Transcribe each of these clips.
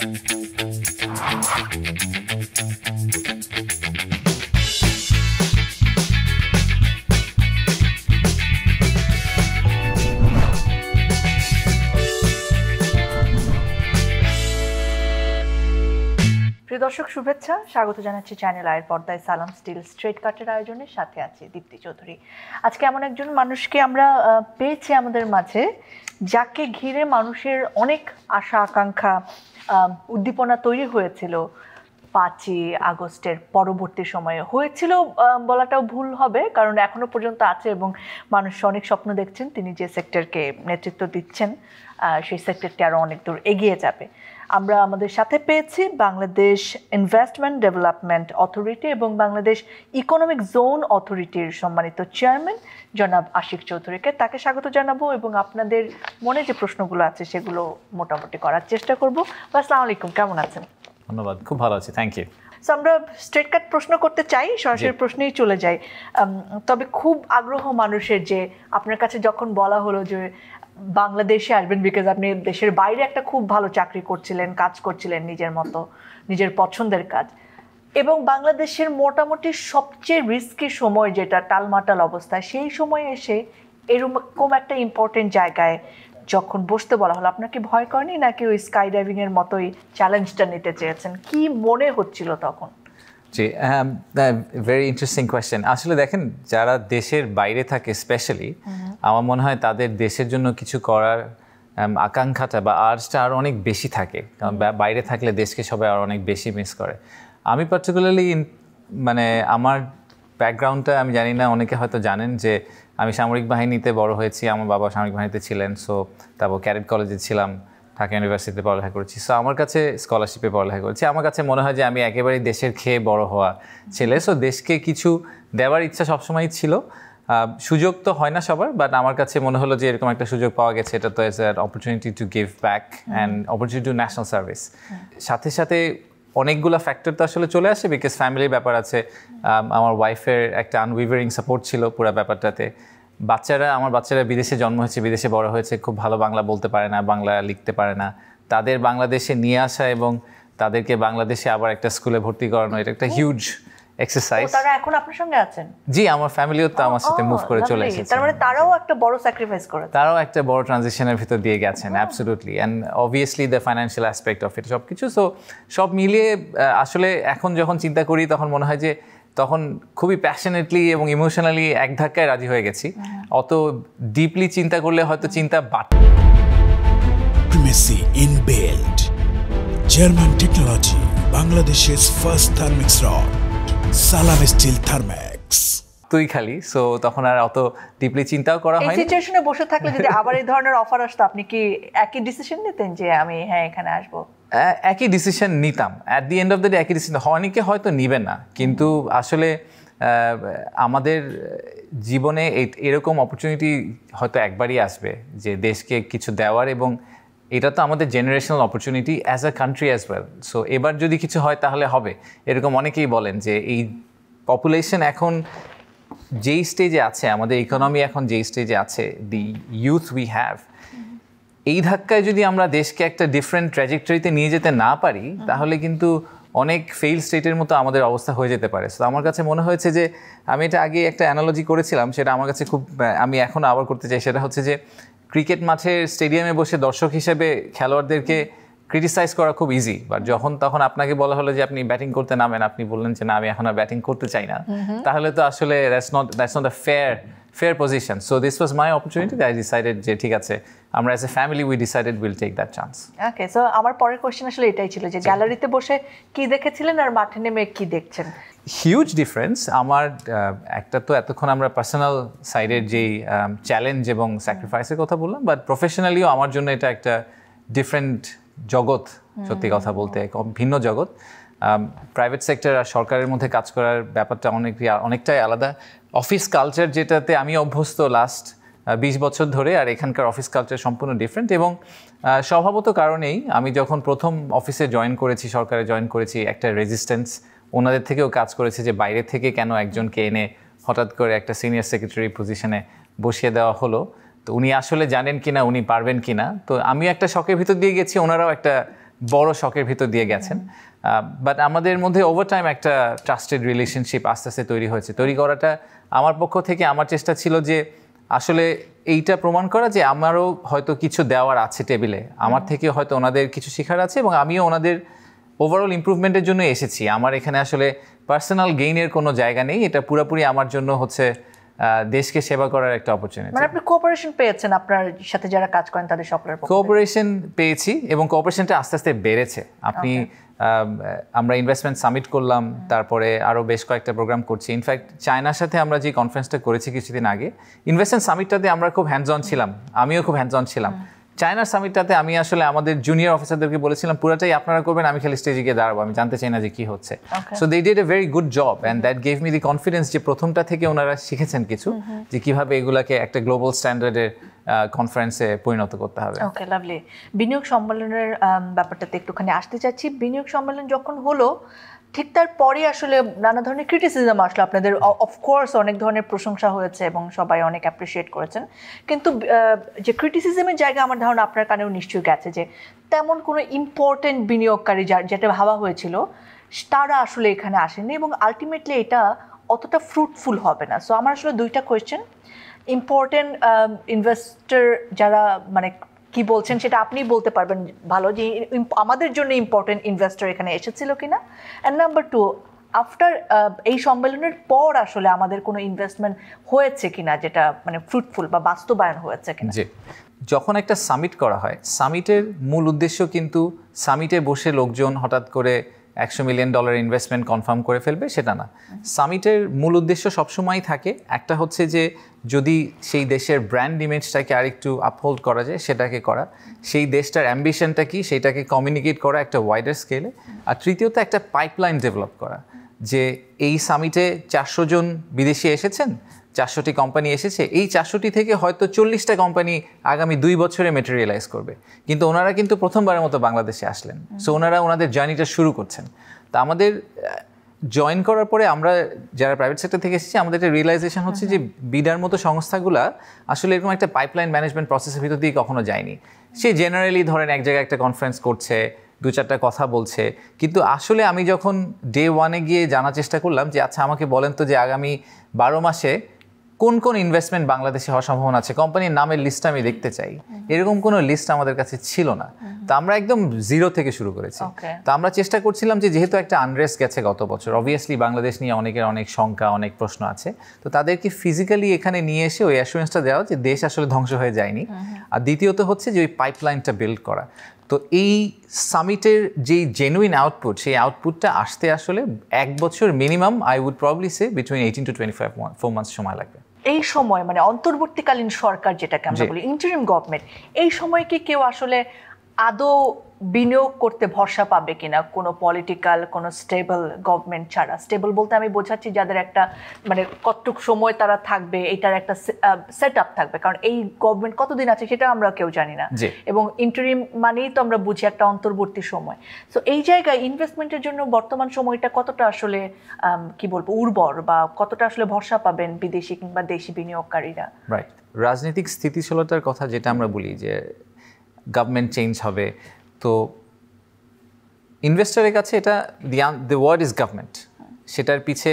দর্শক শুভেচ্ছা, স্বাগত জানাচ্ছি চ্যানেল আয়ের পর্দায় সালাম স্টিল স্ট্রেট কাটের আয়োজনের সাথে আছে দীপ্তি চৌধুরী। আজকে এমন একজন মানুষকে আমরা পেয়েছি আমাদের মাঝে, যাকে ঘিরে মানুষের অনেক আশা আকাঙ্ক্ষা উদ্দীপনা তৈরি হয়েছিল 5ই আগস্টের পরবর্তী সময়ে। হয়েছিল বলাটাও ভুল হবে, কারণ এখনো পর্যন্ত আছে এবং মানুষ অনেক স্বপ্ন দেখছেন তিনি যে সেক্টরকে নেতৃত্ব দিচ্ছেন সেই সেক্টরটি আরও অনেক দূর এগিয়ে যাবে। আমরা আমাদের সাথে পেয়েছি বাংলাদেশ ইনভেস্টমেন্ট ডেভেলপমেন্ট অথরিটি এবং বাংলাদেশ ইকোনমিক জোন অথরিটির সম্মানিত চেয়ারম্যান জনাব আশিক চৌধুরীকে। তাকে স্বাগত জানাবো এবং আপনাদের মনে যে প্রশ্নগুলো আছে সেগুলো মোটামুটি করার চেষ্টা করব। আসসালামু আলাইকুম, কেমন আছেন? ধন্যবাদ, খুব ভালো আছি, থ্যাংক ইউ। সো আমরা স্ট্রেট কাট প্রশ্ন করতে চাই, সরাসরি প্রশ্নেই চলে যাই। তবে খুব আগ্রহ মানুষের যে আপনার কাছে যখন বলা হলো যে বাংলাদেশে আসবেন, বিকজ আপনি দেশের বাইরে একটা খুব ভালো চাকরি করছিলেন, কাজ করছিলেন নিজের মতো, নিজের পছন্দের কাজ, এবং বাংলাদেশের মোটামুটি সবচেয়ে রিস্কি সময় যেটা টালমাটাল অবস্থায়, সেই সময় এসে এরকম একটা ইম্পর্টেন্ট জায়গায় যখন বসতে বলা হলো, আপনার কি ভয় করেনি নাকি ওই স্কাই ডাইভিংয়ের মতোই চ্যালেঞ্জটা নিতে চেয়েছেন? কি মনে হচ্ছিল তখন? জি, ভেরি ইন্টারেস্টিং কোয়েশ্চেন। আসলে দেখেন, যারা দেশের বাইরে থাকে স্পেশালি, আমার মনে হয় তাদের দেশের জন্য কিছু করার আকাঙ্ক্ষাটা বা আর্জটা আরও অনেক বেশি থাকে, কারণ বাইরে থাকলে দেশকে সবাই আরও অনেক বেশি মিস করে। আমি পার্টিকুলারলি মানে আমার ব্যাকগ্রাউন্ডটা আমি জানি না, অনেকে হয়তো জানেন যে আমি সামরিক বাহিনীতে বড় হয়েছি, আমার বাবা সামরিক বাহিনীতে ছিলেন। সো তারপর ক্যাডেট কলেজে ছিলাম, ঢাকা ইউনিভার্সিটিতে পড়ালেখা করেছি। সো আমার কাছে স্কলারশিপে পড়ালেখা করেছি। আমার কাছে মনে হয় যে আমি একেবারেই দেশের খেয়ে বড় হওয়া ছেলে। সো দেশকে কিছু দেওয়ার ইচ্ছা সবসময়ই ছিল। সুযোগ তো হয় না সবার, বাট আমার কাছে মনে হলো যে এরকম একটা সুযোগ পাওয়া গেছে, এটা তো as an opportunity to give back and opportunity to national service. সাথে সাথে অনেকগুলো ফ্যাক্টর তো আসলে চলে আসে, বিকজ ফ্যামিলির ব্যাপার আছে। আমার ওয়াইফের একটা আনউইভারিং সাপোর্ট ছিল পুরো ব্যাপারটাতে। আমার বাচ্চারা বিদেশে জন্ম হয়েছে, বিদেশে বড় হয়েছে, খুব ভালো বাংলা বলতে পারে না, বাংলা লিখতে পারে না। তাদের বাংলাদেশে নিয়ে আসা এবং তাদেরকে বাংলাদেশে আবার একটা স্কুলে ভর্তি করানো, এটা একটা হিউজ এক্সারসাইজ। তারা এখন আপনার সঙ্গে আছেন? জি, আমার ফ্যামিলিও তো আমার সাথে মুভ করে চলে এসেছে। তার মানে তারাও একটা বড় স্যাক্রিফাইস করেছে, তারাও একটা বড় ট্রানজিশনের ভিতর দিয়ে গেছেন, absolutely. And obviously the financial aspect of it, সব কিছু। সো সব মিলিয়ে আসলে এখন যখন চিন্তা করি তখন মনে হয় যে তখন খুবই প্যাশনেটলি এবং ইমোশনালি এক ধাক্কায় রাজি হয়ে গেছি। অত ডিপলি চিন্তা করলে হয়তো চিন্তা প্রিমেসি ইনবিল্ট জার্মান টেকনোলজি, বাংলাদেশের ফার্স্ট থার্মিক্স রড, সালাম স্টিল থার্মেক্স তুই খালি। সো তখন আর অত ডিপলি চিন্তাও করা হয়নি। এই সিচুয়েশনে বসে থাকলে যদি আবার এই ধরনের অফার আসতো, আপনি কি একই ডিসিশন নিতেন যে আমি এখানে আসবো? একই ডিসিশন নিতাম। At the end of the day একই ডিসিশন। অনেকে হয়তো নিবে না, কিন্তু আসলে আমাদের জীবনে এরকম অপরচুনিটি হয়তো একবারই আসবে যে দেশকে কিছু দেওয়ার, এবং এটা তো আমাদের generational opportunity as a country as well. So এবার যদি কিছু হয় তাহলে হবে। এরকম অনেকেই বলেন যে এই পপুলেশন এখন যেই স্টেজে আছে, আমাদের ইকোনমি এখন যেই স্টেজে আছে, দি ইউথ উই হ্যাভ, এই ধাক্কায় যদি আমরা দেশকে একটা ডিফারেন্ট ট্র্যাজেক্টরিতে নিয়ে যেতে না পারি, তাহলে কিন্তু অনেক ফেইল স্টেটের মতো আমাদের অবস্থা হয়ে যেতে পারে। সো আমার কাছে মনে হয়েছে যে আমি এটা আগে একটা অ্যানালজি করেছিলাম, সেটা আমার কাছে খুব, আমি এখন আবার করতে চাই। সেটা হচ্ছে যে ক্রিকেট মাঠের স্টেডিয়ামে বসে দর্শক হিসেবে খেলোয়াড়দেরকে ক্রিটিসাইজ করা খুব ইজি, বাট যখন তখন আপনাকে বলা হলো যে আপনি ব্যাটিং করতে নামেন, আপনি বললেন যে না, আমি এখন আর ব্যাটিং করতে চাই না, তাহলে তো আসলে that's not a fair position. So this was my opportunity. I decided যে ঠিক আছে, আমরা as a family we decided we'll take that chance. Okay, so আমার পরের কোশ্চেন আসলে এটাই ছিল যে গ্যালারিতে বসে কি দেখেছিলেন আর মাঠে নেমে কি দেখছেন? Huge difference. আমার একটা তো এতক্ষণ আমরা পার্সোনাল সাইডের যেই চ্যালেঞ্জ এবং স্যাক্রিফাইসের কথা বললাম, বাট প্রফেশনালিও আমার জন্য এটা একটা ডিফারেন্ট জগৎ, সত্যি কথা বলতে ভিন্ন জগৎ। প্রাইভেট সেক্টর আর সরকারের মধ্যে কাজ করার ব্যাপারটা অনেকটাই আলাদা। অফিস কালচার যেটাতে আমি অভ্যস্ত লাস্ট 20 বছর ধরে, আর এখানকার অফিস কালচার সম্পূর্ণ ডিফারেন্ট। এবং স্বভাবত কারণেই আমি যখন প্রথম অফিসে জয়েন করেছি, সরকারে জয়েন করেছি, একটা রেজিস্ট্যান্স ওনাদের থেকেও কাজ করেছে যে বাইরে থেকে কেন একজনকে এনে হঠাৎ করে একটা সিনিয়র সেক্রেটারি পজিশনে বসিয়ে দেওয়া হলো, তো উনি আসলে জানেন কিনা, উনি পারবেন কিনা। তো আমিও একটা শখের ভিতর দিয়ে গেছি, ওনারাও একটা বড় শকের ভিতর দিয়ে গেছেন। বাট আমাদের মধ্যে ওভার টাইম একটা ট্রাস্টেড রিলেশনশিপ আস্তে আস্তে তৈরি হয়েছে। তৈরি করাটা আমার পক্ষ থেকে আমার চেষ্টা ছিল যে আসলে এইটা প্রমাণ করা যে আমারও হয়তো কিছু দেওয়ার আছে টেবিলে, আমার থেকে হয়তো ওনাদের কিছু শেখার আছে, এবং আমিও ওনাদের ওভারঅল ইমপ্রুভমেন্টের জন্য এসেছি। আমার এখানে আসলে পার্সোনাল গেইনের কোনো জায়গা নেই, এটা পুরোপুরি আমার জন্য হচ্ছে দেশকে সেবা করার একটা অপরচুনিটি। মানে আপনি কোঅপারেশন পেয়েছেন আপনার সাথে যারা কাজ করেন তাদের সকলের পক্ষে? কোঅপারেশন পেয়েছি, এবং কোঅপারেশনটা আস্তে আস্তে বেড়েছে। আপনি আমরা ইনভেস্টমেন্ট সামিট করলাম, তারপরে আরও বেশ কয়েকটা প্রোগ্রাম করছি। ইনফ্যাক্ট চায়নার সাথে আমরা যে কনফারেন্সটা করেছি কিছুদিন আগে, ইনভেস্টমেন্ট সামিটটাতে আমরা খুব হ্যান্ডস অন ছিলাম, আমিও খুব হ্যান্ডস অন ছিলাম। চায়নার সামিটটাতে আমি আসলে আমাদের জুনিয়র অফিসারদেরকে বলেছিলাম পুরোটাই আপনারা করবেন, আমি খালি স্টেজে গিয়ে দাঁড়াবো, আমি জানতে চাই না যে কী হচ্ছে। So they did a very good job and that gave me the confidence যে প্রথমটা থেকে ওনারা শিখেছেন কিছু, যে কীভাবে এগুলাকে একটা গ্লোবাল স্ট্যান্ডার্ডের কনফারেন্সে পরিণত করতে হবে। ওকে, লাভলি। বিনিয়োগ সম্মেলনের ব্যাপারটাতে একটুখানি আসতে চাচ্ছি। বিনিয়োগ সম্মেলন যখন হলো ঠিক তারপরে আসলে নানা ধরনের ক্রিটিসিজম আসলো আপনাদের। অফকোর্স অনেক ধরনের প্রশংসা হয়েছে এবং সবাই অনেক অ্যাপ্রিসিয়েট করেছেন, কিন্তু যে ক্রিটিসিজমের জায়গা আমার ধারণা আপনার কানেও নিশ্চয়ই গেছে যে তেমন কোনো ইম্পর্টেন্ট বিনিয়োগকারী যেটা ভাবা হয়েছিল তারা আসলে এখানে আসেনি, এবং আলটিমেটলি এটা অতটা ফ্রুটফুল হবে না। সো আমার আসলে দুইটা কোয়েশ্চেন। ইম্পর্টেন্ট ইনভেস্টর যারা মানে কি বলছেন সেটা আপনি বলতে পারবেন ভালো, যে আমাদের জন্য ইম্পর্টেন্ট ইনভেস্টর এখানে এসেছিল কিনা, অ্যান্ড নাম্বার টু, আফটার এই সম্মেলনের পর আসলে আমাদের কোনো ইনভেস্টমেন্ট হয়েছে কিনা যেটা মানে ফ্রুটফুল বা বাস্তবায়ন হয়েছে কিনা। জি, যখন একটা সামিট করা হয়, সামিটের মূল উদ্দেশ্য কিন্তু সামিটে বসে লোকজন হঠাৎ করে $100 মিলিয়ন ইনভেস্টমেন্ট কনফার্ম করে ফেলবে সেটা না। সামিটের মূল উদ্দেশ্য সবসময়ই থাকে একটা হচ্ছে যে যদি সেই দেশের ব্র্যান্ড ইমেজটাকে আরেকটু আপহোল্ড করা যায় সেটাকে করা, সেই দেশটার অ্যাম্বিশনটা কি সেটাকে কমিউনিকেট করা একটা ওয়াইডার স্কেলে, আর তৃতীয়ত একটা পাইপলাইন ডেভেলপ করা যে এই সামিটে 400 জন বিদেশি এসেছেন, 400টি কোম্পানি এসেছে, এই 400টি থেকে হয়তো 40টা কোম্পানি আগামী 2 বছরে মেটেরিয়ালাইজ করবে, কিন্তু ওনারা কিন্তু প্রথমবারের মতো বাংলাদেশে আসলেন। সো ওনারা ওনাদের জার্নিটা শুরু করছেন। তা আমাদের জয়েন করার পরে আমরা যারা প্রাইভেট সেক্টর থেকে এসেছি আমাদের একটা রিয়েলাইজেশন হচ্ছে যে বিডার মতো সংস্থাগুলা আসলে এরকম একটা পাইপলাইন ম্যানেজমেন্ট প্রসেসের ভিতর দিয়ে কখনো যায়নি। সে জেনারেলি ধরেন এক জায়গায় একটা কনফারেন্স করছে, 2-4টা কথা বলছে, কিন্তু আসলে আমি যখন ডে 1-এ গিয়ে জানার চেষ্টা করলাম যে আচ্ছা আমাকে বলেন তো যে আগামী 12 মাসে কোন কোন ইনভেস্টমেন্ট বাংলাদেশে হওয়ার সম্ভাবনা আছে, কোম্পানির নামের লিস্ট আমি দেখতে চাই, এরকম কোনো লিস্ট আমাদের কাছে ছিল না। তো আমরা একদম জিরো থেকে শুরু করেছি। তো আমরা চেষ্টা করছিলাম যে যেহেতু একটা আনরেস্ট গেছে গত বছর, অবভিয়াসলি বাংলাদেশ নিয়ে অনেকের অনেক শঙ্কা, অনেক প্রশ্ন আছে, তো তাদেরকে ফিজিক্যালি এখানে নিয়ে এসে ওই অ্যাসুরেন্সটা দেওয়া যে দেশ আসলে ধ্বংস হয়ে যায়নি। আর দ্বিতীয়ত হচ্ছে যে ওই পাইপলাইনটা বিল্ড করা। তো এই সামিটের যেই জেনুইন আউটপুট, সেই আউটপুটটা আসতে আসলে 1 বছর minimum, I would probably say between 18 to 24 months সময় লাগবে। এই সময় মানে অন্তর্বর্তীকালীন সরকার যেটাকে আমরা বলি ইন্টারিম গভর্নমেন্ট, এই সময় কি কেউ আসলে আদৌ বিনিয়োগ করতে ভরসা পাবে কিনা কোনো পলিটিক্যাল কোনো স্টেবল গভর্নমেন্ট ছাড়া? স্টেবল বলতে আমি বোঝাচ্ছি যাদের একটা মানে কতটুক সময় তারা থাকবে এটার একটা সেট আপ থাকবে, কারণ এই গভর্নমেন্ট কতদিন আছে সেটা আমরা কেউ জানি না, এবং ইন্টারিম মানেই তো আমরা বুঝি একটা অন্তর্বর্তী সময়। সো এই জায়গায় ইনভেস্টমেন্টের জন্য বর্তমান সময়টা কতটা আসলে কি বলবো উর্বর, বা কতটা আসলে ভরসা পাবেন বিদেশি কিংবা দেশি বিনিয়োগকারীরা? রাইট, রাজনৈতিক স্থিতিশীলতার কথা যেটা আমরা বলি যে গভর্নমেন্ট চেঞ্জ হবে, তো ইনভেস্টরের কাছে এটা দ্য ওয়ার্ড ইজ গভর্নমেন্ট, সেটার পিছে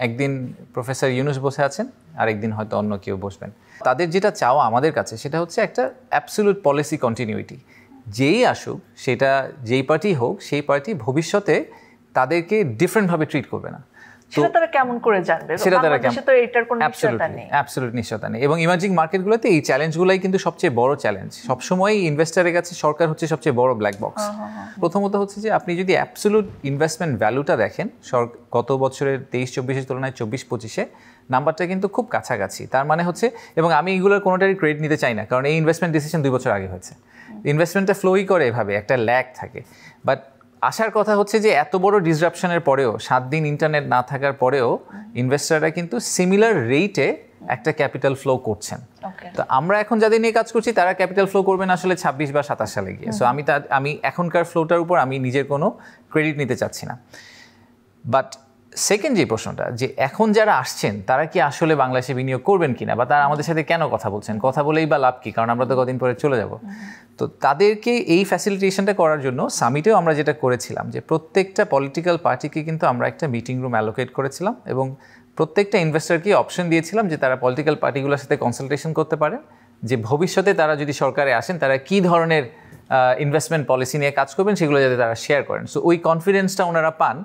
একদিন প্রফেসর ইউনুস বসে আছেন, আরেকদিন হয়তো অন্য কেউ বসবেন। তাদের যেটা চাওয়া আমাদের কাছে সেটা হচ্ছে একটা অ্যাবসলিউট পলিসি কন্টিনিউইটি। যেই আসুক, সেটা যেই পার্টি হোক, সেই পার্টি ভবিষ্যতে তাদেরকে ডিফারেন্টভাবে ট্রিট করবে না। সেটা তারা কেমন করে জানবে? সেটা তারা কেমন, তো এটার কোনো নিশ্চয়তা নেই, অ্যাবসলিউট নিশ্চয়তা নেই। এবং ইমার্জিং মার্কেটগুলোতে এই চ্যালেঞ্জগুলোই কিন্তু সবচেয়ে বড় চ্যালেঞ্জ। সবসময়ই ইনভেস্টারের কাছে সরকার হচ্ছে সবচেয়ে বড় ব্ল্যাক বক্স। প্রথমত হচ্ছে যে আপনি যদি অ্যাবসলিউট ইনভেস্টমেন্ট ভ্যালুটা দেখেন, গত বছরের 23-24-এর তুলনায় 24-25-এ নাম্বারটা কিন্তু খুব কাছাকাছি। তার মানে হচ্ছে, এবং আমি এগুলোর কোনোটারই ক্রেডিট নিতে চাই না, কারণ এই ইনভেস্টমেন্ট ডিসিশন 2 বছর আগে হয়েছে। ইনভেস্টমেন্টটা ফ্লোই করে এভাবে, একটা ল্যাগ থাকে। বাট আসার কথা হচ্ছে যে এত বড় ডিসরাপশনের পরেও, 7 দিন ইন্টারনেট না থাকার পরেও ইনভেস্টাররা কিন্তু সিমিলার রেটে একটা ক্যাপিটাল ফ্লো করছেন। তো আমরা এখন যাদের নিয়ে কাজ করছি তারা ক্যাপিটাল ফ্লো করবেন আসলে 26 বা 27 সালে গিয়ে। সো আমি এখনকার ফ্লোটার উপর আমি নিজের কোনো ক্রেডিট নিতে চাচ্ছি না। বাট সেকেন্ড যে প্রশ্নটা যে এখন যারা আসছেন তারা কি আসলে বাংলাদেশে বিনিয়োগ করবেন কিনা বা তারা আমাদের সাথে কেন কথা বলছেন, কথা বলেই বা লাভ কি, কারণ আমরা তো কদিন পরে চলে যাব। তো তাদেরকে এই ফ্যাসিলিটেশনটা করার জন্য সামিটেও আমরা যেটা করেছিলাম যে প্রত্যেকটা পলিটিক্যাল পার্টিকে কিন্তু আমরা একটা মিটিং রুম অ্যালোকেট করেছিলাম এবং প্রত্যেকটা ইনভেস্টরকে অপশন দিয়েছিলাম যে তারা পলিটিক্যাল পার্টিগুলোর সাথে কনসালটেশন করতে পারেন যে ভবিষ্যতে তারা যদি সরকারে আসেন তারা কী ধরনের ইনভেস্টমেন্ট পলিসি নিয়ে কাজ করবেন সেগুলো যাতে তারা শেয়ার করেন। সো ওই কনফিডেন্সটা ওনারা পান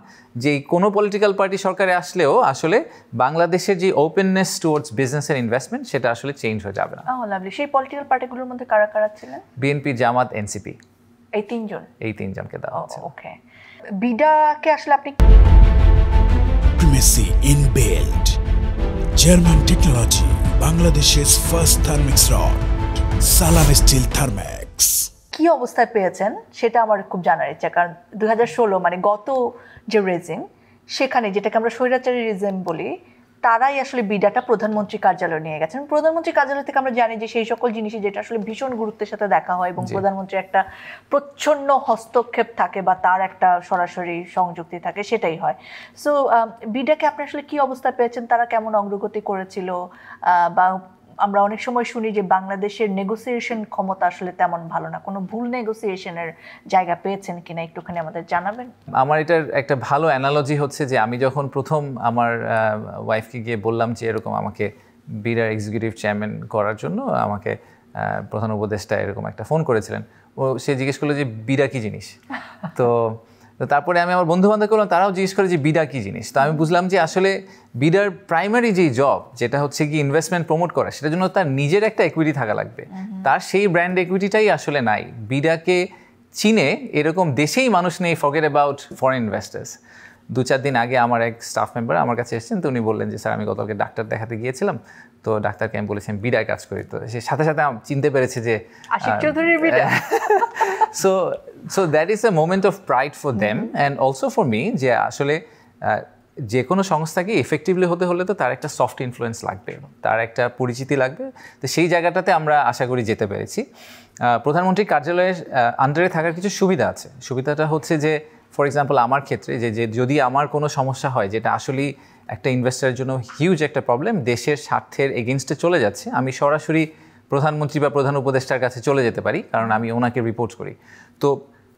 যে কোনো পলিটিক্যাল পার্টি সরকারে আসলেও আসলে বাংলাদেশের যে openness towards business and investment সেটা আসলে চেঞ্জ হয়ে যাবে না। লাভলি। সেই পলিটিক্যাল পার্টিগুলোর মধ্যে কারা কারা ছিলেন? বিএনপি, জামাত, এনসিপি, এই তিনজনকে দেওয়া হচ্ছে। ওকে। বিডাকে আসলে আপনি Primacy in build. German technology, Bangladesh's first thermix rod. Salam Steel Thermex. কি অবস্থায় পেয়েছেন সেটা আমার খুব জানার ইচ্ছা, কারণ 2016 মানে গত যে রেজিম, সেখানে যেটাকে আমরা স্বৈরাচারী রেজিম বলি, তারাই আসলে বিডাটা প্রধানমন্ত্রী কার্যালয়ে নিয়ে গেছেন। প্রধানমন্ত্রী কার্যালয় থেকে আমরা জানি যে সেই সকল জিনিসই যেটা আসলে ভীষণ গুরুত্বের সাথে দেখা হয় এবং প্রধানমন্ত্রীর একটা প্রচ্ছন্ন হস্তক্ষেপ থাকে বা তার একটা সরাসরি সংযুক্তি থাকে, সেটাই হয়। সো বিডাকে আপনি আসলে কি অবস্থায় পেয়েছেন, তারা কেমন অগ্রগতি করেছিল, বা আমরা অনেক সময় শুনি যে বাংলাদেশের নেগোসিয়েশন ক্ষমতা আসলে তেমন ভালো না, কোনো ভুল নেগোসিয়েশনের জায়গা পেয়েছেন কিনা একটুখানি আমাদের জানাবেন। আমার এটার একটা ভালো অ্যানালজি হচ্ছে যে আমি যখন প্রথম আমার ওয়াইফকে গিয়ে বললাম যে এরকম আমাকে বিডার এক্সিকিউটিভ চেয়ারম্যান করার জন্য আমাকে প্রধান উপদেষ্টা এরকম একটা ফোন করেছিলেন, সে জিজ্ঞেস করলো যে বিডা কী জিনিস। তো তারপরে আমি আমার বন্ধু বান্ধব করলাম, তারাও জিজ্ঞেস করে যে বিডা কী জিনিস। তো আমি বুঝলাম যে আসলে বিডার প্রাইমারি যেই জব, যেটা হচ্ছে কি ইনভেস্টমেন্ট প্রমোট করা, সেটার জন্য তার নিজের একটা ইকুইটি থাকা লাগবে। তার সেই ব্র্যান্ড ইকুইটিটাই আসলে নাই। বিডাকে চীনে এরকম দেশেই মানুষ নেই, ফরগেট অ্যাবাউট ফরেন ইনভেস্টার্স। 2-4 দিন আগে আমার এক স্টাফ মেম্বার আমার কাছে এসেছেন, তো উনি বললেন যে স্যার আমি গতকালকে ডাক্তার দেখাতে গিয়েছিলাম, তো ডাক্তারকে আমি বলেছি আমি বিডায় কাজ করি। তো সে সাথে সাথে চিনতে পেরেছে যে আশিক চৌধুরীর BIDA. So that is a moment of pride for them and also for me যে আসলে যে কোনো সংস্থাকে এফেক্টিভলি হতে হলে তো তার একটা সফট ইনফ্লুয়েন্স লাগবে, তার একটা পরিচিতি লাগবে। তো সেই জায়গাটাতে আমরা আশা করি যেতে পেরেছি। প্রধানমন্ত্রীর কার্যালয়ের আন্ডারে থাকার কিছু সুবিধা আছে। সুবিধাটা হচ্ছে যে ফর এক্সাম্পল আমার ক্ষেত্রে যে যদি আমার কোনো সমস্যা হয় যেটা আসলেই একটা ইনভেস্টারের জন্য হিউজ একটা প্রবলেম, দেশের স্বার্থের এগেনস্টে চলে যাচ্ছে, আমি সরাসরি প্রধানমন্ত্রী বা প্রধান উপদেষ্টার কাছে চলে যেতে পারি, কারণ আমি ওনাকে রিপোর্ট করি। তো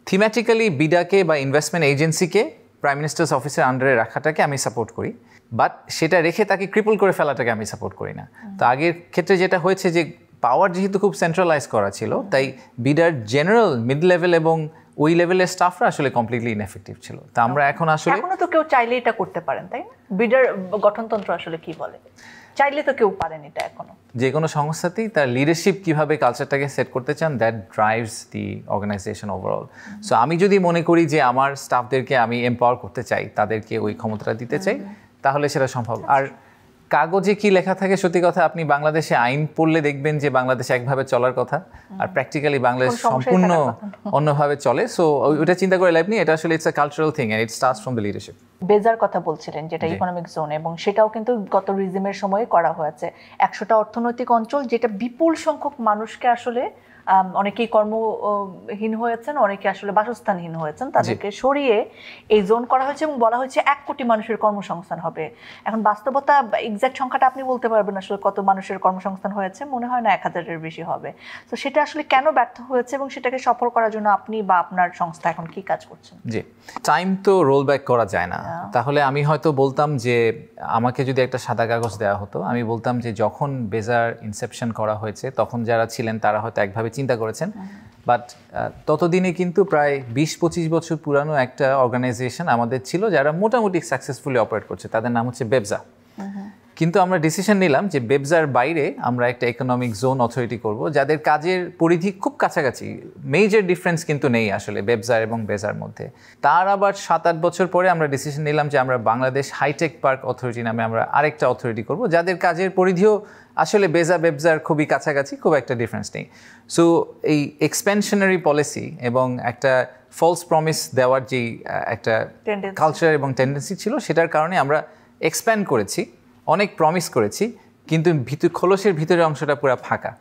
থিমেটিক্যালি বিডাকে বা ইনভেস্টমেন্ট এজেন্সিকে প্রাইম মিনিস্টার্স অফিসের আন্ডারে রাখাটাকে আমি সাপোর্ট করি, বাট সেটা রেখে তাকে ক্রিপল করে ফেলাটাকে আমি সাপোর্ট করি না। তো আগের ক্ষেত্রে যেটা হয়েছে যে পাওয়ার যেহেতু খুব সেন্ট্রালাইজ করা ছিল, তাই বিডার জেনারেল মিড লেভেল এবং ওই লেভেলের স্টাফরা আসলে কমপ্লিটলি ইনএফেক্টিভ ছিল। তো আমরা এখন আসলে এখনো তো কেউ চাইলে এটা করতে পারেন, তাই না? বিডার গঠনতন্ত্র আসলে কি বলে, চাইলে তো কেউ পারেন এটা এখনো। যে কোনো সংস্থাতেই তার লিডারশিপ কীভাবে কালচারটাকে সেট করতে চান, that drives the organisation overall. So আমি যদি মনে করি যে আমার স্টাফদেরকে আমি এম্পাওয়ার করতে চাই, তাদেরকে ওই ক্ষমতাটা দিতে চাই, তাহলে সেটা সম্ভব। আর কাগজে কি লেখা থাকে, সত্যি কথা আপনি বাংলাদেশে আইন পড়লে দেখবেন যে বাংলাদেশে একভাবে চলার কথা, আর প্র্যাকটিক্যালি বাংলাদেশ সম্পূর্ণ অন্যভাবে চলে। সো ওইটা চিন্তা করে লাইফ নেই, এটা আসলে it's a cultural thing and it starts from the leadership. বেজার কথা বলছিলেন যেটা ইকোনমিক জোন, এবং সেটাও কিন্তু গত রিজিমের সময়ে করা হয়েছে। 100টা অর্থনৈতিক অঞ্চল, যেটা বিপুল সংখ্যক মানুষকে আসলে অনেকেই কর্মহীন হয়েছেন, অনেকে আসলে বাসস্থানহীন হয়েছেন, তাদেরকে সরিয়ে এই জোন করা হয়েছে এবং বলা হয়েছে 1 কোটি মানুষের কর্মসংস্থান হবে। এখন বাস্তবতা এক্সাক্ট সংখ্যাটা আপনি বলতে পারবেন আসলে কত মানুষের কর্মসংস্থান হয়েছে, মনে হয় না 1000-এর বেশি হবে। তো সেটা আসলে কেন ব্যর্থ হয়েছে এবং সেটাকে সফল করার জন্য আপনি বা আপনার সংস্থা এখন কি কাজ করছেন? জি, টাইম তো রোল ব্যাক করা যায় না। তাহলে আমি হয়তো বলতাম যে আমাকে যদি একটা সাদা কাগজ দেওয়া হতো, আমি বলতাম যে যখন বেজার ইনসেপশন করা হয়েছে তখন যারা ছিলেন তারা হয়তো একভাবে চিন্তা করেছেন, বাট ততদিনে কিন্তু প্রায় 20-25 বছর পুরানো একটা অর্গানাইজেশন আমাদের ছিল যারা মোটামুটি সাকসেসফুলি অপারেট করছে, তাদের নাম হচ্ছে বেবজা। কিন্তু আমরা ডিসিশন নিলাম যে বেবজার বাইরে আমরা একটা ইকোনমিক জোন অথরিটি করব, যাদের কাজের পরিধি খুব কাছাকাছি, মেজর ডিফারেন্স কিন্তু নেই আসলে বেবজার এবং বেজার মধ্যে। তার আবার 7-8 বছর পরে আমরা ডিসিশন নিলাম যে আমরা বাংলাদেশ হাইটেক পার্ক অথরিটি নামে আমরা আরেকটা অথরিটি করব, যাদের কাজের পরিধিও আসলে বেবজার খুবই কাছাকাছি, খুব একটা ডিফারেন্স নেই। সো এই এক্সপেনশনারি পলিসি এবং একটা ফলস প্রমিস দেওয়ার যেই একটা কালচার এবং টেন্ডেন্সি ছিল, সেটার কারণে আমরা এক্সপ্যান্ড করেছি, অনেক প্রমিস করেছি, কিন্তু খোলসের ভিতরের অংশটা পুরো ফাঁকা।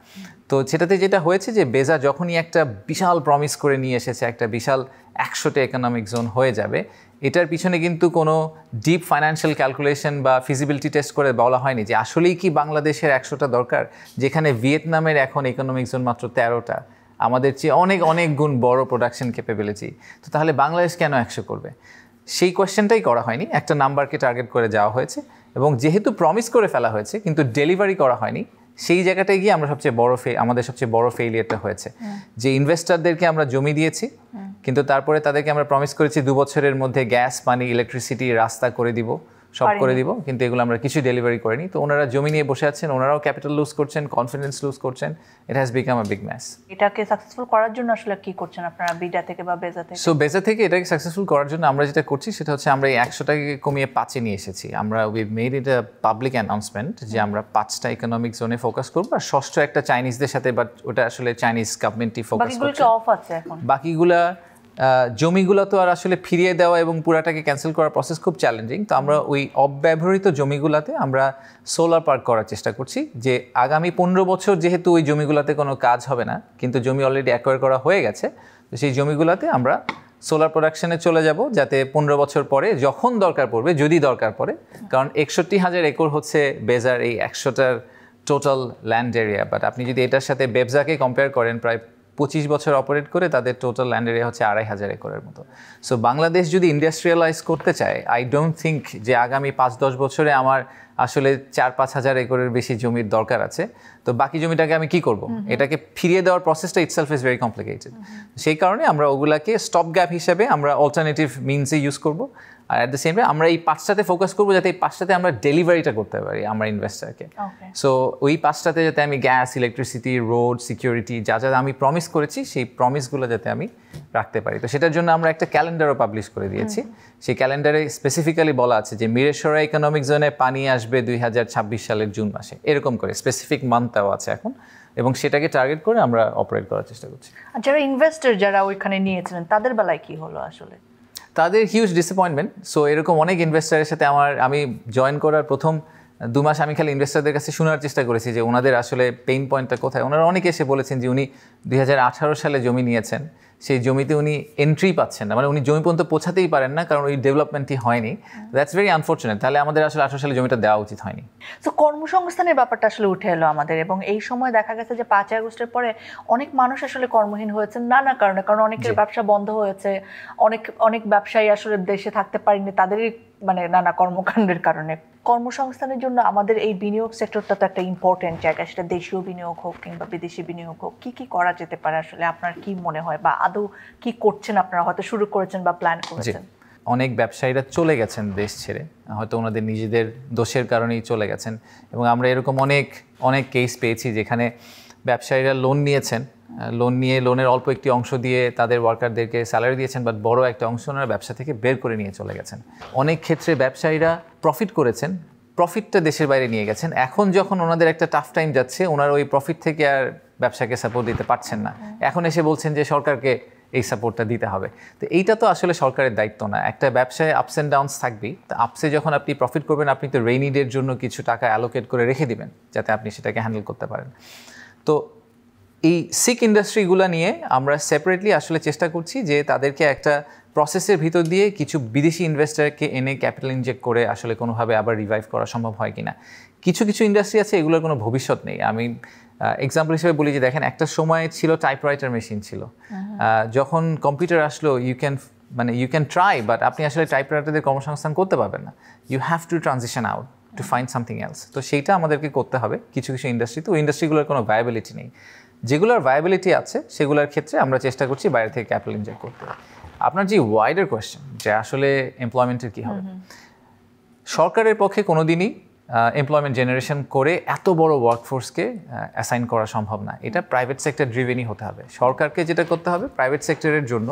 তো সেটাতে যেটা হয়েছে যে বেজা যখনই একটা বিশাল প্রমিস করে নিয়ে এসেছে একটা বিশাল 100টা ইকোনমিক জোন হয়ে যাবে, এটার পিছনে কিন্তু কোনো ডিপ ফাইন্যান্সিয়াল ক্যালকুলেশন বা ফিজিবিলিটি টেস্ট করে বলা হয়নি যে আসলেই কি বাংলাদেশের 100টা দরকার, যেখানে ভিয়েতনামের এখন ইকোনমিক জোন মাত্র 13টা, আমাদের চেয়ে অনেক অনেক গুণ বড় প্রোডাকশন ক্যাপাবিলিটি। তো তাহলে বাংলাদেশ কেন 100 করবে? সেই কোয়েশ্চেনটাই করা হয়নি, একটা নাম্বারকে টার্গেট করে যাওয়া হয়েছে এবং যেহেতু প্রমিস করে ফেলা হয়েছে কিন্তু ডেলিভারি করা হয়নি, সেই জায়গাটায় গিয়ে আমরা আমাদের সবচেয়ে বড় ফেইলিয়ারটা হয়েছে। যে ইনভেস্টরদেরকে আমরা জমি দিয়েছি কিন্তু তারপরে তাদেরকে আমরা প্রমিস করেছি 2 বছরের মধ্যে গ্যাস, পানি, ইলেকট্রিসিটি, রাস্তা করে দিব, সব করে দিব, কিন্তু এগুলো আমরা কিছু ডেলিভারি করিনি। তো ওনারা জমি নিয়ে বসে আছেন, ওনারাও ক্যাপিটাল লুজ করছেন, কনফিডেন্স লুজ করছেন। It has become a big mess. এটাকে সাকসেসফুল করার জন্য আসলে কি করছেন আপনারা বিডা থেকে বা বেজা থেকে? সো বেজা থেকে এটাকে সাকসেসফুল করার জন্য আমরা যেটা করছি সেটা হচ্ছে আমরা এই 100টাকে কমিয়ে 5-এ নিয়ে এসেছি। আমরা we made it a public announcement যে আমরা 5টা ইকোনমিক জোনে ফোকাস করবো, আর 6টা একটা চাইনিজদের সাথে, বাট ওটা আসলে চাইনিজ গভর্নমেন্টই ফোকাস করছে। বাকিগুলো অফ আছে এখন? বাকিগুলা জমিগুলো তো আর আসলে ফিরিয়ে দেওয়া এবং পুরাটাকে ক্যান্সেল করার প্রসেস খুব চ্যালেঞ্জিং। তো আমরা ওই অব্যবহৃত জমিগুলোতে আমরা সোলার পার্ক করার চেষ্টা করছি, যে আগামী 15 বছর যেহেতু ওই জমিগুলোতে কোনো কাজ হবে না, কিন্তু জমি অলরেডি অ্যাকোয়ার করা হয়ে গেছে, তো সেই জমিগুলোতে আমরা সোলার প্রোডাকশনে চলে যাব, যাতে 15 বছর পরে যখন দরকার পড়বে, যদি দরকার পড়ে, কারণ 61,000 একর হচ্ছে বেজার এই 100টার টোটাল ল্যান্ড এরিয়া। বাট আপনি যদি এটার সাথে বেবজাকে কম্পেয়ার করেন, প্রায় 25 বছর অপারেট করে তাদের টোটাল ল্যান্ড এরিয়া হচ্ছে 2,500 একরের মতো। সো বাংলাদেশ যদি ইন্ডাস্ট্রিয়ালাইজ করতে চায়, আই ডোন্ট থিঙ্ক যে আগামী 5-10 বছরে আমার আসলে 4-5 হাজার একরের বেশি জমির দরকার আছে। তো বাকি জমিটাকে আমি কি করব? এটাকে ফিরিয়ে দেওয়ার প্রসেসটা ইটসেলফ ইজ ভেরি কমপ্লিকেটেড। সেই কারণে আমরা ওগুলাকে স্টপ গ্যাপ হিসেবে আমরা অল্টারনেটিভ মিনসে ইউজ করব, আর অ্যাট দ্য সেম টাইম আমরা এই 5টাতে ফোকাস করবো যাতে এই 5টাতে আমরা ডেলিভারিটা করতে পারি আমরা ইনভেস্টারকে। সো ওই 5টাতে যাতে আমি গ্যাস, ইলেকট্রিসিটি, রোড, সিকিউরিটি, যা যা আমি প্রমিস করেছি সেই প্রমিসগুলো যাতে আমি রাখতে পারি। তো সেটার জন্য আমরা একটা ক্যালেন্ডারও পাবলিশ করে দিয়েছি। সেই ক্যালেন্ডারে স্পেসিফিক্যালি বলা আছে যে মিরেশরা ইকোনমিক জোনে পানি আসবে 2026 সালের জুন মাসে, এরকম করে স্পেসিফিক মান্থটাও আছে এখন, এবং সেটাকে টার্গেট করে আমরা অপারেট করার চেষ্টা করছি। আর যারা ইনভেস্টর যারা ওইখানে নিয়েছিলেন তাদের বেলায় কি হলো আসলে? তাদের হিউজ ডিসঅ্যাপয়েন্টমেন্ট। সো এরকম অনেক ইনভেস্টারের সাথে আমি জয়েন করার প্রথম 2 মাস আমি খালি ইনভেস্টারদের কাছে শোনার চেষ্টা করেছি যে ওনাদের আসলে পেইন পয়েন্টটা কোথায়। ওনারা অনেকে এসে বলেছেন যে উনি 2018 সালে জমি নিয়েছেন, সেই জমিতে উনি এন্ট্রি পাচ্ছেন না, মানে উনি জমি পর্যন্ত পৌঁছাতেই পারেন না, কারণ ওই ডেভেলপমেন্টই হয়নি। That's very unfortunate. তাহলে আমাদের আসলে 18 সালে জমিটা দেওয়া উচিত হয়নি। তো কর্মসংস্থানের ব্যাপারটা আসলে উঠে এলো আমাদের, এবং এই সময় দেখা গেছে যে 5 আগস্টের পরে অনেক মানুষ আসলে কর্মহীন হয়েছে নানা কারণে, কারণ অনেকের ব্যবসা বন্ধ হয়েছে, অনেক ব্যবসায়ী আসলে দেশে থাকতে পারেনি তাদেরই মানে নানা কর্মকাণ্ডের কারণে। কর্মসংস্থানের জন্য আমাদের এই বিনিয়োগ সেক্টরটা তো একটা ইম্পর্টেন্ট জায়গা, সেটা দেশীয় বিনিয়োগ হোক কিংবা বিদেশি বিনিয়োগ হোক। কি করা যেতে পারে আসলে আপনার কি মনে হয়, বা আদৌ কি করছেন আপনারা, হয়তো শুরু করেছেন বা প্ল্যান করেছেন? অনেক ব্যবসায়ীরা চলে গেছেন দেশ ছেড়ে, হয়তো ওনাদের নিজেদের দোষের কারণেই চলে গেছেন, এবং আমরা এরকম অনেক কেস পেয়েছি যেখানে ব্যবসায়ীরা লোন নিয়েছেন, লোন নিয়ে লোনের অল্প একটি অংশ দিয়ে তাদের ওয়ার্কারদেরকে স্যালারি দিয়েছেন, বাট বড় একটা অংশ ওনারা ব্যবসা থেকে বের করে নিয়ে চলে গেছেন। অনেক ক্ষেত্রে ব্যবসায়ীরা প্রফিট করেছেন, প্রফিটটা দেশের বাইরে নিয়ে গেছেন। এখন যখন ওনাদের একটা টাফ টাইম যাচ্ছে, ওনারা ওই প্রফিট থেকে আর ব্যবসাকে সাপোর্ট দিতে পারছেন না, এখন এসে বলছেন যে সরকারকে এই সাপোর্টটা দিতে হবে। তো এইটা তো আসলে সরকারের দায়িত্ব না। একটা ব্যবসায় আপস অ্যান্ড ডাউনস থাকবেই। তো আপসে যখন আপনি প্রফিট করবেন, আপনি তো রেইনি ডের জন্য কিছু টাকা অ্যালোকেট করে রেখে দিবেন যাতে আপনি সেটাকে হ্যান্ডেল করতে পারেন। তো এই সিক ইন্ডাস্ট্রিগুলো নিয়ে আমরা সেপারেটলি আসলে চেষ্টা করছি যে তাদেরকে একটা প্রসেসের ভিতর দিয়ে কিছু বিদেশি ইনভেস্টারকে এনে ক্যাপিটাল ইনজেক্ট করে আসলে কোনোভাবে আবার রিভাইভ করা সম্ভব হয় কিনা। কিছু ইন্ডাস্ট্রি আছে এগুলোর কোনো ভবিষ্যৎ নেই। আমি এক্সাম্পল হিসেবে বলি যে দেখেন, একটা সময় ছিল টাইপরাইটার মেশিন ছিল, যখন কম্পিউটার আসলো ইউ ক্যান ট্রাই, বাট আপনি আসলে টাইপরাইটারদের কর্মসংস্থান করতে পারবেন না। You have to transition out to find something else. তো সেইটা আমাদেরকে করতে হবে কিছু ইন্ডাস্ট্রি। তো ওই ইন্ডাস্ট্রিগুলোর কোনো ভায়াবিলিটি নেই। যেগুলোর ভায়াবিলিটি আছে সেগুলোর ক্ষেত্রে আমরা চেষ্টা করছি বাইরে থেকে ক্যাপিটাল ইনজেক্ট করতে। আপনার যে ওয়াইডার কোয়েশ্চেন যে আসলে এমপ্লয়মেন্টের কী হবে, সরকারের পক্ষে কোনো দিনই এমপ্লয়মেন্ট জেনারেশন করে এত বড় ওয়ার্কফোর্সকে অ্যাসাইন করা সম্ভব না। এটা প্রাইভেট সেক্টর ড্রিভেনই হতে হবে। সরকারকে যেটা করতে হবে, প্রাইভেট সেক্টরের জন্য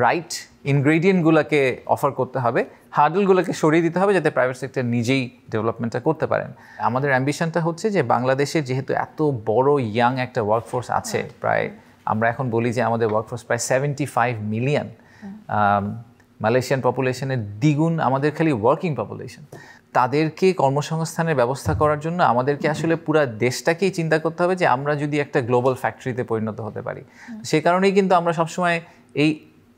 রাইট ইনগ্রেডিয়েন্টগুলোকে অফার করতে হবে, হার্ডলগুলোকে সরিয়ে দিতে হবে যাতে প্রাইভেট সেক্টর নিজেই ডেভেলপমেন্টটা করতে পারেন। আমাদের অ্যাম্বিশনটা হচ্ছে যে বাংলাদেশের যেহেতু এত বড় ইয়াং একটা ওয়ার্কফোর্স আছে, প্রায় আমরা এখন বলি যে আমাদের ওয়ার্কফোর্স প্রায় 75 মিলিয়ন, মালয়েশিয়ান পপুলেশনের দ্বিগুণ আমাদের খালি ওয়ার্কিং পপুলেশন। তাদেরকে কর্মসংস্থানের ব্যবস্থা করার জন্য আমাদেরকে আসলে পুরো দেশটাকেই চিন্তা করতে হবে যে আমরা যদি একটা গ্লোবাল ফ্যাক্টরিতে পরিণত হতে পারি। সে কারণেই কিন্তু আমরা সবসময়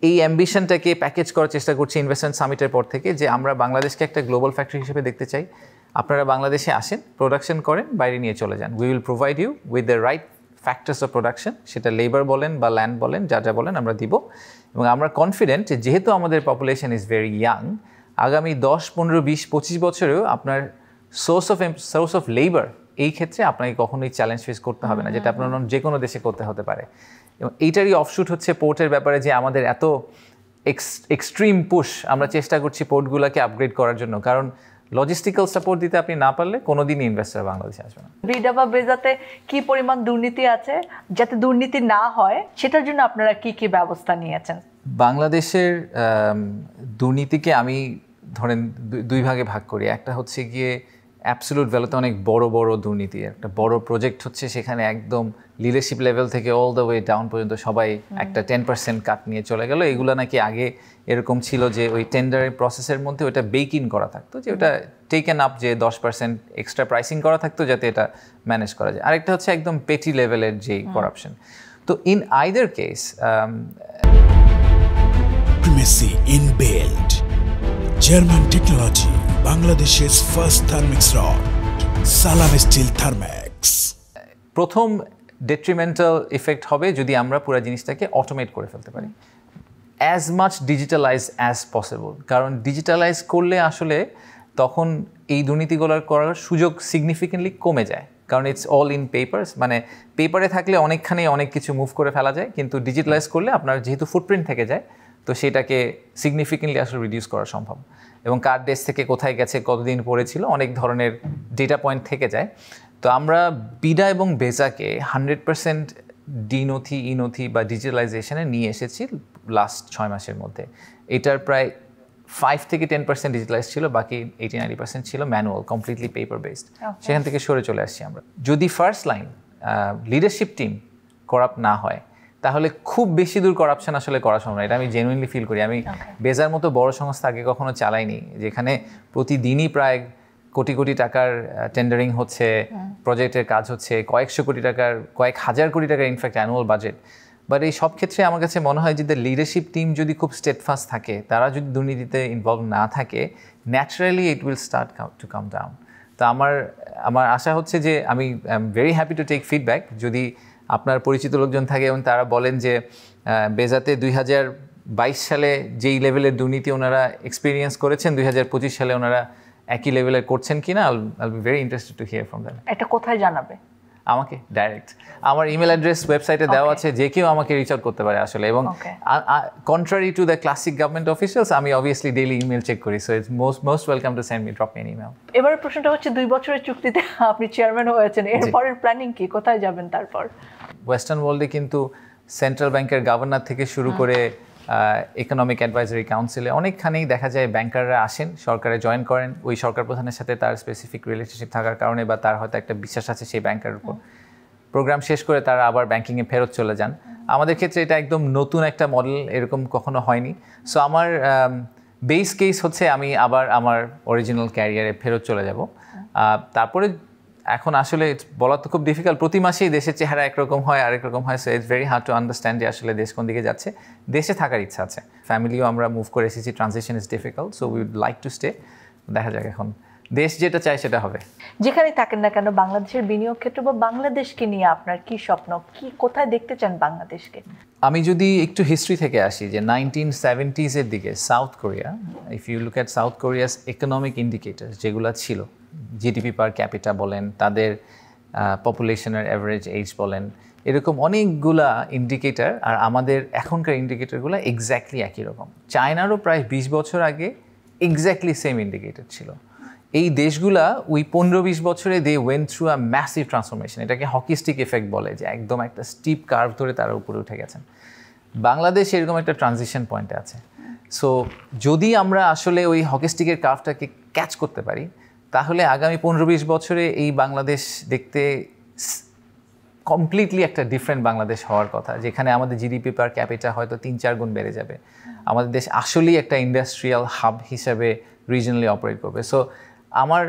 এই অ্যাম্বিশনটাকে প্যাকেজ করার চেষ্টা করছি ইনভেস্টমেন্ট সামিটের পর থেকে, যে আমরা বাংলাদেশকে একটা গ্লোবাল ফ্যাক্টরি হিসেবে দেখতে চাই। আপনারা বাংলাদেশে আসেন, প্রোডাকশন করেন, বাইরে নিয়ে চলে যান। We will provide you with the right factors of production, সেটা লেবার বলেন বা ল্যান্ড বলেন, যা যা বলেন আমরা দিব। এবং আমরা কনফিডেন্ট যেহেতু আমাদের পপুলেশন ইজ ভেরি ইয়াং, আগামী 10, 15, 20, 25 বছরেও আপনার সোর্স অফ লেবার এই ক্ষেত্রে আপনাকে কখনোই চ্যালেঞ্জ ফেস করতে হবে না, যেটা আপনার যে কোনো দেশে করতে হতে পারে। এবং এইটারই অফশুট হচ্ছে পোর্টের ব্যাপারে, যে আমাদের এত এক্সট্রিম পুশ আমরা চেষ্টা করছি পোর্টগুলোকে আপগ্রেড করার জন্য, কারণ লজিস্টিক্যাল সাপোর্ট দিতে আপনি না পারলে কোনোদিনই ইনভেস্টর বাংলাদেশে আসবে না। বিডা বা বেজাতে কি পরিমাণ দুর্নীতি আছে, যাতে দুর্নীতি না হয় সেটার জন্য আপনারা কি কি ব্যবস্থা নিয়েছেন? বাংলাদেশের দুর্নীতিকে আমি ধরেন দুই ভাগে ভাগ করি। একটা হচ্ছে গিয়ে অ্যাবসলিউট ভ্যালুতে অনেক বড় বড় দুর্নীতি, একটা বড় প্রজেক্ট হচ্ছে সেখানে একদম লিডারশিপ লেভেল থেকে অল দ্য ওয়ে ডাউন পর্যন্ত সবাই একটা 10% কাট নিয়ে চলে গেল। এগুলো নাকি আগে এরকম ছিল যে ওই টেন্ডারের প্রসেসের মধ্যে ওটা বেক ইন করা থাকতো, যে ওটা টেকেন আপ, যে 10% এক্সট্রা প্রাইসিং করা থাকতো যাতে এটা ম্যানেজ করা যায়। আরেকটা হচ্ছে একদম পেটি লেভেলের যেই করাপশন। তো in either case Primacy in build. German technology. Bangladesh's first thermix rod. Salam Steel Thermex. প্রথম ডেট্রিমেন্টাল ইফেক্ট হবে যদি আমরা পুরো জিনিসটাকে অটোমেট করে ফেলতে পারি, as much digitalise as possible. কারণ ডিজিটালাইজ করলে আসলে তখন এই দুর্নীতিগুলো করার সুযোগ সিগনিফিকেন্টলি কমে যায়, কারণ ইটস অল ইন পেপারস। মানে পেপারে থাকলে অনেকখানি অনেক কিছু মুভ করে ফেলা যায়, কিন্তু ডিজিটালাইজ করলে আপনার যেহেতু ফুটপ্রিন্ট থেকে যায়, তো সেটাকে সিগনিফিকেন্টলি আসলে রিডিউস করা সম্ভব। এবং কার ডেস থেকে কোথায় গেছে, কতদিন পড়েছিল, অনেক ধরনের ডেটা পয়েন্ট থেকে যায়। তো আমরা বিডা এবং বেজাকে 100% ডিনথি ইনথি বা ডিজিটালাইজেশনে নিয়ে এসেছি লাস্ট 6 মাসের মধ্যে। এটার প্রায় 5 থেকে 10% ডিজিটালাইজ ছিল, বাকি 80-90% ছিল ম্যানুয়াল, কমপ্লিটলি পেপার বেসড। সেখান থেকে সরে চলে আসছি আমরা। যদি first line leadership team corrupt না হয়, তাহলে খুব বেশি দূর করাপশন আসলে করা সম্ভব না। এটা আমি জেনুইনলি ফিল করি। আমি বেজার মতো বড় সংস্থা আগে কখনো চালাইনি, যেখানে প্রতিদিনই প্রায় কোটি কোটি টাকার টেন্ডারিং হচ্ছে, প্রজেক্টের কাজ হচ্ছে, কয়েকশো কোটি টাকার, কয়েক হাজার কোটি টাকার ইনফ্যাক্ট অ্যানুয়াল বাজেট। বাট এই সব ক্ষেত্রে আমার কাছে মনে হয় যে লিডারশিপ টিম যদি খুব স্টেটফাস্ট থাকে, তারা যদি দুর্নীতিতে ইনভলভ না থাকে, naturally it will start to come down. তো আমার আশা হচ্ছে যে আমি very happy to take feedback. যদি আপনার পরিচিত লোকজন থাকে এবং তারা বলেন যে বেজাতে 2022 সালে যেই লেভেলের দুর্নীতি ওনারা এক্সপিরিয়েন্স করেছেন, 2025 সালে ওনারা একই লেভেলের করছেন কিনা, আইল be very interested to here from them. এটা কোথায় জানাবে? আমাকে ডাইরেক্ট আমার ইমেল অ্যাড্রেস ওয়েবসাইটে দেওয়া আছে, যে কেউ আমাকে রিচ আউট করতে পারে আসলে। এবং contrary to the classic government officials, আমি অবভিয়াসলি ডেইলি ইমেল চেক করি, so it's most welcome to send me, drop me an email. এবারে প্রশ্নটা হচ্ছে 2 বছরের চুক্তিতে আপনি চেয়ারম্যান হয়েছেন, এরপরের প্ল্যানিং কি, কোথায় যাবেন তারপর? ওয়েস্টার্ন ওয়ার্ল্ডে কিন্তু সেন্ট্রাল ব্যাংকের গভর্নর থেকে শুরু করে ইকোনমিক অ্যাডভাইজারি কাউন্সিলে অনেকখানেই দেখা যায় ব্যাংকাররা আসেন, সরকারে জয়েন করেন, ওই সরকার প্রধানের সাথে তার স্পেসিফিক রিলেশনশিপ থাকার কারণে বা তার হয়তো একটা বিশ্বাস আছে সেই ব্যাংকারের উপর, প্রোগ্রাম শেষ করে তারা আবার ব্যাংকিংয়ে ফেরত চলে যান। আমাদের ক্ষেত্রে এটা একদম নতুন একটা মডেল, এরকম কখনো হয়নি। সো আমার বেস কেস হচ্ছে আমি আবার আমার অরিজিনাল ক্যারিয়ারে ফেরত চলে যাব। তারপরে এখন আসলে বলা তো খুব ডিফিকাল্ট, প্রতি মাসেই দেশের চেহারা একরকম হয়, আরেক রকম হয়। So it's very hard to understand যে আসলে দেশ কোন দিকে যাচ্ছে। দেশে থাকার ইচ্ছা আছে, ফ্যামিলিও আমরা মুভ করে এসেছি, transition is difficult, so we would like to stay. দেখা যাক এখন দেশ যেটা চায় সেটা হবে। যেখানে থাকেন না কেন, বাংলাদেশের বিনিয়োগ ক্ষেত্র বা বাংলাদেশকে নিয়ে আপনার কি স্বপ্ন, কি কোথায় দেখতে চান বাংলাদেশকে? আমি যদি একটু হিস্ট্রি থেকে আসি, যে 1970s এর দিকে South Korea, if you look at South Korea's economic indicators যেগুলো ছিল, জিডিপি পার ক্যাপিটা বলেন, তাদের পপুলেশনের অ্যাভারেজ এজ বলেন, এরকম অনেকগুলা ইন্ডিকেটার, আর আমাদের এখনকার ইন্ডিকেটারগুলো এক্স্যাক্টলি একই রকম। চায়নারও প্রায় 20 বছর আগে এক্স্যাক্টলি সেম ইন্ডিকেটার ছিল। এই দেশগুলা ওই 15-20 বছরে they went through a massive transformation, এটাকে হকি স্টিক এফেক্ট বলে, যে একদম একটা স্টিপ কার্ভ ধরে তারা উপরে উঠে গেছেন। বাংলাদেশ এরকম একটা ট্রানজিশন পয়েন্টে আছে। সো যদি আমরা আসলে ওই হকি স্টিকের কার্ভটাকে ক্যাচ করতে পারি, তাহলে আগামী 15-20 বছরে এই বাংলাদেশ দেখতে কমপ্লিটলি একটা ডিফারেন্ট বাংলাদেশ হওয়ার কথা, যেখানে আমাদের জিডিপি পার ক্যাপিটা হয়তো 3-4 গুণ বেড়ে যাবে। আমাদের দেশ আসলেই একটা ইন্ডাস্ট্রিয়াল হাব হিসাবে রিজনালি অপারেট করবে। সো আমার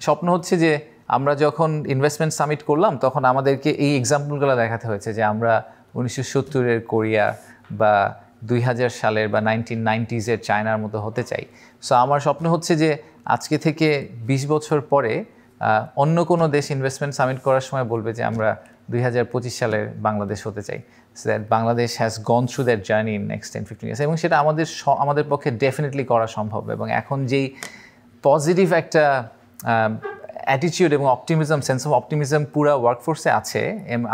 স্বপ্ন হচ্ছে যে আমরা যখন ইনভেস্টমেন্ট সামিট করলাম তখন আমাদেরকে এই এক্সাম্পলগুলো দেখাতে হয়েছে যে আমরা 1970-এর কোরিয়া বা 2000 সালের বা 1990s-এর চায়নার মতো হতে চাই। সো আমার স্বপ্ন হচ্ছে যে আজকে থেকে 20 বছর পরে অন্য কোনো দেশ ইনভেস্টমেন্ট সামিট করার সময় বলবে যে আমরা 2025 সালের বাংলাদেশ হতে চাই। So that Bangladesh has gone through that journey in next 10-15 years, এবং সেটা আমাদের পক্ষে ডেফিনেটলি করা সম্ভব। এবং এখন যেই পজিটিভ একটা অ্যাটিটিউড এবং অপটিমিজম, সেন্স অফ অপটিমিজম পুরো ওয়ার্কফোর্সে আছে।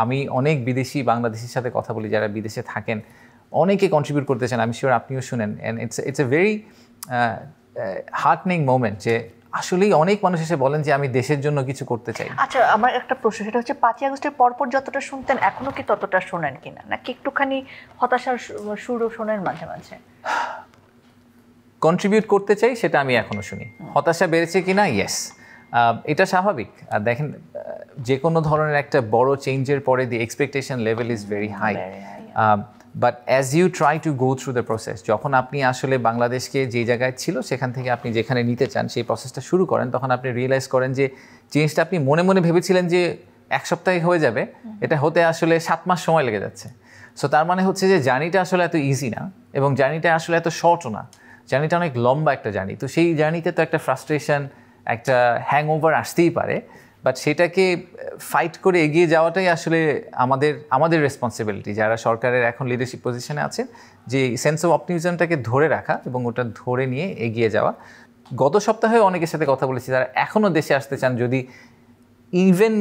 আমি অনেক বিদেশি বাংলাদেশির সাথে কথা বলি যারা বিদেশে থাকেন, অনেকে কন্ট্রিবিউট করতেছেন, আমি শিওর আপনিও শুনেন। And it's a very heartening moment যে আসলেই অনেক মানুষ এসে বলেন যে আমি দেশের জন্য কিছু করতে চাই। আচ্ছা, আমার একটা প্রশ্ন, সেটা হচ্ছে 5ই আগস্টের পরপর যতটা শুনতেন এখনো কি ততটা শোনেন কিনা, নাকি একটুখানি হতাশার সুরও শোনেন মাঝে মাঝে? কন্ট্রিবিউট করতে চাই সেটা আমি এখনো শুনি। হতাশা বেড়েছে কিনা? ইয়েস, এটা স্বাভাবিক। আর দেখেন, যে কোনো ধরনের একটা বড় চেঞ্জের পরে the expectation level is very high, but as you try to go through the process, যখন আপনি আসলে বাংলাদেশকে যে জায়গায় ছিল সেখান থেকে আপনি যেখানে নিতে চান সেই প্রসেসটা শুরু করেন, তখন আপনি রিয়েলাইজ করেন যে চেঞ্জটা আপনি মনে মনে ভেবেছিলেন যে 1 সপ্তাহে হয়ে যাবে, এটা হতে আসলে 7 মাস সময় লেগে যাচ্ছে। সো তার মানে হচ্ছে যে জার্নিটা আসলে এত ইজি না, এবং জার্নিটা আসলে এত শর্টও না, জার্নিটা অনেক লম্বা একটা জার্নি। তো সেই জার্নিতে তো একটা ফ্রাস্ট্রেশন, একটা হ্যাংওভার আসতেই পারে, বাট সেটাকে ফাইট করে এগিয়ে যাওয়াটাই আসলে আমাদের রেসপন্সিবিলিটি, যারা সরকারের এখন লিডারশিপ পজিশনে আছেন, যে সেন্স অফ অপটিমিজমটাকে ধরে রাখা এবং ওটা ধরে নিয়ে এগিয়ে যাওয়া। গত সপ্তাহে অনেকের সাথে কথা বলেছি যারা এখনও দেশে আসতে চান, যদি even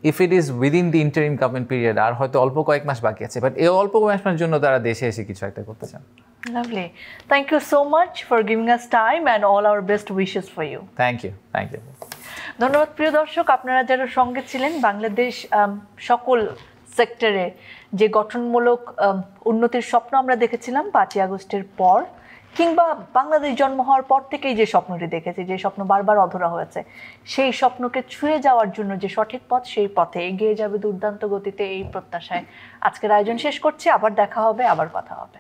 if it is within the interim government period, আর হয়তো অল্প কয়েক মাস বাকি আছে, বাট এই অল্প কয়েক মাসের জন্য তারা দেশে এসে কিছু একটা করতে চান। Lovely. Thank you so much for giving us time and all our best wishes for you. Thank you. ধন্যবাদ প্রিয় দর্শক, আপনারা যারা সঙ্গে ছিলেন। বাংলাদেশ সকল সেক্টরে যে গঠনমূলক উন্নতির স্বপ্ন আমরা দেখেছিলাম 5ই আগস্টের পর, কিংবা বাংলাদেশ জন্ম হওয়ার পর থেকেই যে স্বপ্নটি দেখেছি, যে স্বপ্ন বারবার অধরা হয়েছে, সেই স্বপ্নকে ছুঁয়ে যাওয়ার জন্য যে সঠিক পথ, সেই পথে এগিয়ে যাবে দুর্দান্ত গতিতে, এই প্রত্যাশায় আজকের আয়োজন শেষ করছি। আবার দেখা হবে, আবার কথা হবে।